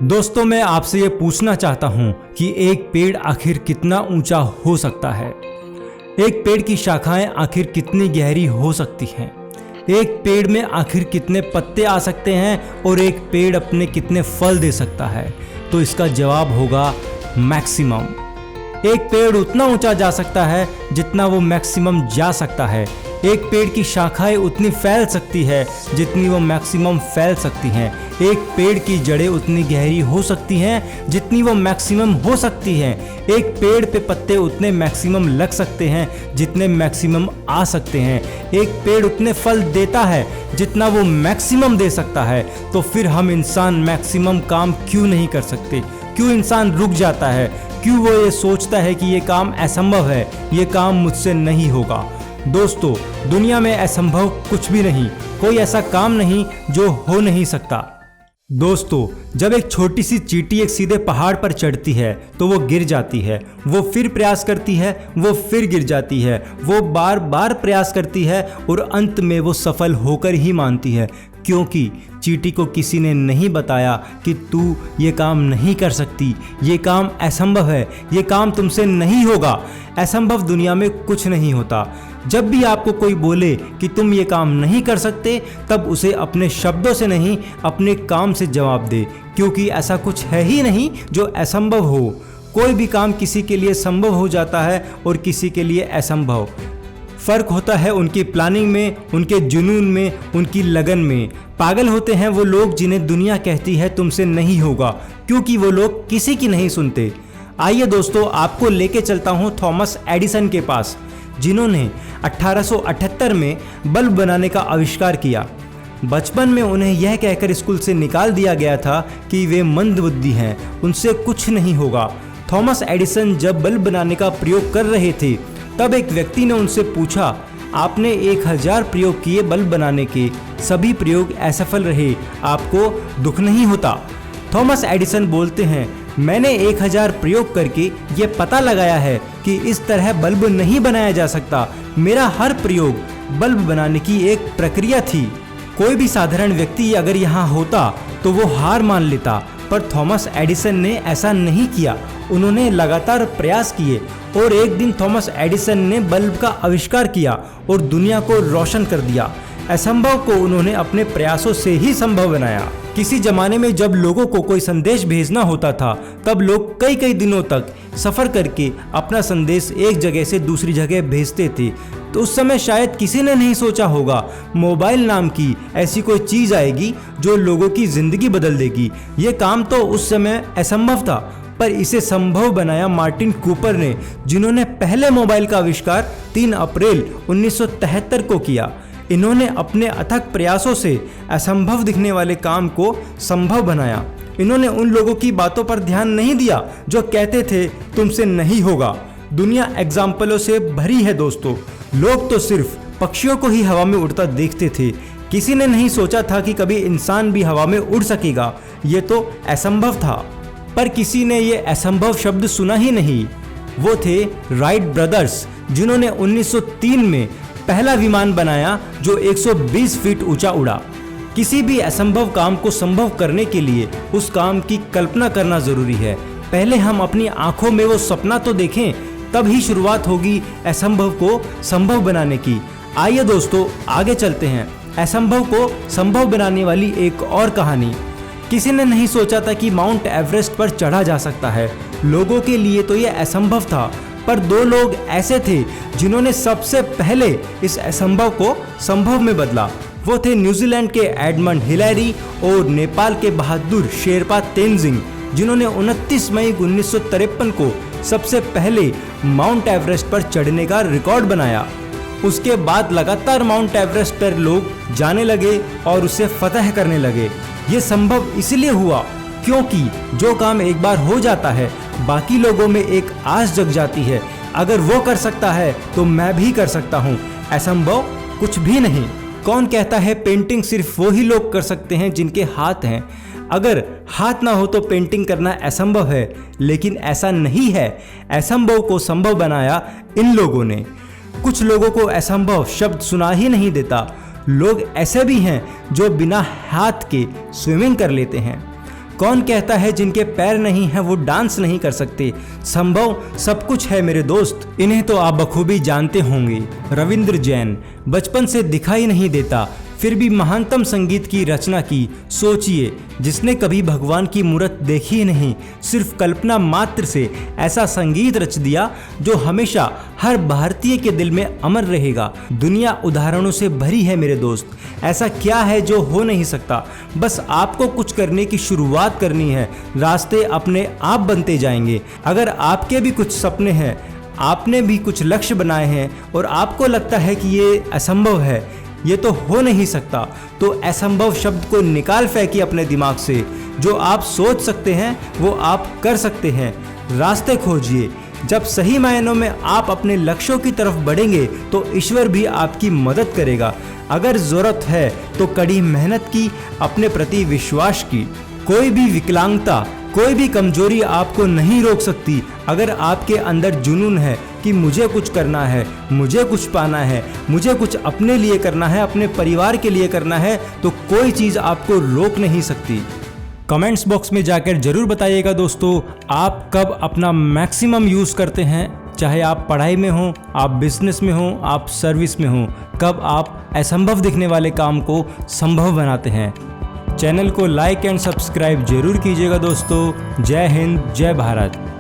दोस्तों, मैं आपसे ये पूछना चाहता हूँ कि एक पेड़ आखिर कितना ऊंचा हो सकता है। एक पेड़ की शाखाएं आखिर कितनी गहरी हो सकती हैं। एक पेड़ में आखिर कितने पत्ते आ सकते हैं और एक पेड़ अपने कितने फल दे सकता है। तो इसका जवाब होगा मैक्सिमम। एक पेड़ उतना ऊंचा जा सकता है जितना वो मैक्सिमम जा सकता है। एक पेड़ की शाखाएं उतनी फैल सकती है जितनी वो मैक्सिमम फैल सकती हैं। एक पेड़ की जड़ें उतनी गहरी हो सकती हैं जितनी वो मैक्सिमम हो सकती हैं। एक पेड़ पे पत्ते उतने मैक्सिमम लग सकते हैं जितने मैक्सिमम आ सकते हैं। एक पेड़ उतने फल देता है जितना वो मैक्सिमम दे सकता है। तो फिर हम इंसान मैक्सिमम काम क्यों नहीं कर सकते? क्यों इंसान रुक जाता है? क्यों वो ये सोचता है कि ये काम असंभव है, ये काम मुझसे नहीं होगा? दोस्तों, दुनिया में असंभव कुछ भी नहीं, कोई ऐसा काम नहीं जो हो नहीं सकता। दोस्तों, जब एक छोटी सी चींटी एक सीधे पहाड़ पर चढ़ती है तो वो गिर जाती है। वो फिर प्रयास करती है, वो फिर गिर जाती है। वो बार बार प्रयास करती है और अंत में वो सफल होकर ही मानती है, क्योंकि चींटी को किसी ने नहीं बताया कि तू ये काम नहीं कर सकती, ये काम असंभव है, ये काम तुमसे नहीं होगा। असंभव दुनिया में कुछ नहीं होता। जब भी आपको कोई बोले कि तुम ये काम नहीं कर सकते, तब उसे अपने शब्दों से नहीं, अपने काम से जवाब दे, क्योंकि ऐसा कुछ है ही नहीं जो असंभव हो। कोई भी काम किसी के लिए संभव हो जाता है और किसी के लिए असंभव। फ़र्क होता है उनकी प्लानिंग में, उनके जुनून में, उनकी लगन में। पागल होते हैं वो लोग जिन्हें दुनिया कहती है तुमसे नहीं होगा, क्योंकि वो लोग किसी की नहीं सुनते। आइए दोस्तों, आपको लेके चलता हूँ थॉमस एडिसन के पास, जिन्होंने 1878 में बल्ब बनाने का आविष्कार किया। बचपन में उन्हें यह कहकर स्कूल से निकाल दिया गया था कि वे मंदबुद्धि हैं, उनसे कुछ नहीं होगा। थॉमस एडिसन जब बल्ब बनाने का प्रयोग कर रहे थे, तब एक व्यक्ति ने उनसे पूछा, आपने 1000 प्रयोग किए बल्ब बनाने के, सभी प्रयोग असफल रहे, आपको दुख नहीं होता? थॉमस एडिसन बोलते हैं, मैंने 1000 प्रयोग करके ये पता लगाया है कि इस तरह बल्ब नहीं बनाया जा सकता। मेरा हर प्रयोग बल्ब बनाने की एक प्रक्रिया थी। कोई भी साधारण व्यक्ति अगर यहाँ होता तो वो हार मान लेता, पर थॉमस एडिसन ने ऐसा नहीं किया। उन्होंने लगातार प्रयास किए और एक दिन थॉमस एडिसन ने बल्ब का आविष्कार किया और दुनिया को रोशन कर दिया। असंभव को उन्होंने अपने प्रयासों से ही संभव बनाया। किसी जमाने में जब लोगों को कोई संदेश भेजना होता था, तब लोग कई कई दिनों तक सफ़र करके अपना संदेश एक जगह से दूसरी जगह भेजते थे। तो उस समय शायद किसी ने नहीं सोचा होगा मोबाइल नाम की ऐसी कोई चीज़ आएगी जो लोगों की ज़िंदगी बदल देगी। ये काम तो उस समय असंभव था, पर इसे संभव बनाया मार्टिन कूपर ने, जिन्होंने पहले मोबाइल का आविष्कार 3 अप्रैल 1973 को किया। इन्होंने अपने अथक प्रयासों से असंभव दिखने वाले काम को संभव बनाया। इन्होंने उन लोगों की बातों पर ध्यान नहीं दिया जो कहते थे तुमसे नहीं होगा। दुनिया एग्जाम्पलों से भरी है दोस्तों। लोग तो सिर्फ पक्षियों को ही हवा में उड़ता देखते थे। किसी ने नहीं सोचा था कि कभी इंसान भी हवा में उड़ सकेगा। ये तो असंभव था। पर किसी ने ये असंभव शब्द सुना ही नहीं। वो थे राइट ब्रदर्स, जिन्होंने 1903 में पहला विमान बनाया जो 120 फीट ऊंचा उड़ा। किसी भी असंभव काम को संभव करने के लिए उस काम की कल्पना करना जरूरी है। पहले हम अपनी आंखों में वो सपना तो देखें, तब ही शुरुआत होगी असंभव को संभव बनाने की। आइए दोस्तों, आगे चलते हैं। असंभव को संभव बनाने वाली एक और कहानी। किसी ने नहीं सोचा था कि माउंट एवरेस्ट पर चढ़ा जा सकता है। लोगों के लिए तो ये असंभव था, पर 2 लोग ऐसे थे जिन्होंने सबसे पहले इस असंभव को संभव में बदला। वो थे न्यूजीलैंड के एडमंड हिलैरी और नेपाल के बहादुर शेरपा तेंजिंग, जिन्होंने 29 मई 1953 को सबसे पहले माउंट एवरेस्ट पर चढ़ने का रिकॉर्ड बनाया। उसके बाद लगातार माउंट एवरेस्ट पर लोग जाने लगे और उसे फतह करने लगे। ये संभव इसलिए हुआ क्योंकि जो काम एक बार हो जाता है, बाकी लोगों में एक आस जग जाती है, अगर वो कर सकता है तो मैं भी कर सकता हूँ। असंभव कुछ भी नहीं। कौन कहता है पेंटिंग सिर्फ वो ही लोग कर सकते हैं जिनके हाथ हैं? अगर हाथ ना हो तो पेंटिंग करना असंभव है, लेकिन ऐसा नहीं है। असंभव को संभव बनाया इन लोगों ने। कुछ लोगों को असंभव शब्द सुना ही नहीं देता। लोग ऐसे भी हैं जो बिना हाथ के स्विमिंग कर लेते हैं। कौन कहता है जिनके पैर नहीं हैं वो डांस नहीं कर सकते? संभव सब कुछ है मेरे दोस्त, इन्हें तो आप बखूबी जानते होंगे। रविंद्र जैन बचपन से दिखाई नहीं देता, फिर भी महानतम संगीत की रचना की। सोचिए, जिसने कभी भगवान की मूरत देखी ही नहीं, सिर्फ कल्पना मात्र से ऐसा संगीत रच दिया जो हमेशा हर भारतीय के दिल में अमर रहेगा। दुनिया उदाहरणों से भरी है मेरे दोस्त, ऐसा क्या है जो हो नहीं सकता? बस आपको कुछ करने की शुरुआत करनी है, रास्ते अपने आप बनते जाएंगे। अगर आपके भी कुछ सपने हैं, आपने भी कुछ लक्ष्य बनाए हैं और आपको लगता है कि ये असंभव है, ये तो हो नहीं सकता, तो असंभव शब्द को निकाल फेंकिए अपने दिमाग से। जो आप सोच सकते हैं वो आप कर सकते हैं। रास्ते खोजिए। जब सही मायनों में आप अपने लक्ष्यों की तरफ बढ़ेंगे तो ईश्वर भी आपकी मदद करेगा। अगर ज़रूरत है तो कड़ी मेहनत की, अपने प्रति विश्वास की। कोई भी विकलांगता, कोई भी कमजोरी आपको नहीं रोक सकती। अगर आपके अंदर जुनून है कि मुझे कुछ करना है, मुझे कुछ पाना है, मुझे कुछ अपने लिए करना है, अपने परिवार के लिए करना है, तो कोई चीज़ आपको रोक नहीं सकती। कमेंट्स बॉक्स में जाकर जरूर बताइएगा दोस्तों, आप कब अपना मैक्सिमम यूज़ करते हैं। चाहे आप पढ़ाई में हो, आप बिजनेस में हो, आप सर्विस में हो, कब आप असंभव दिखने वाले काम को संभव बनाते हैं। चैनल को लाइक एंड सब्सक्राइब जरूर कीजिएगा दोस्तों। जय हिंद, जय भारत।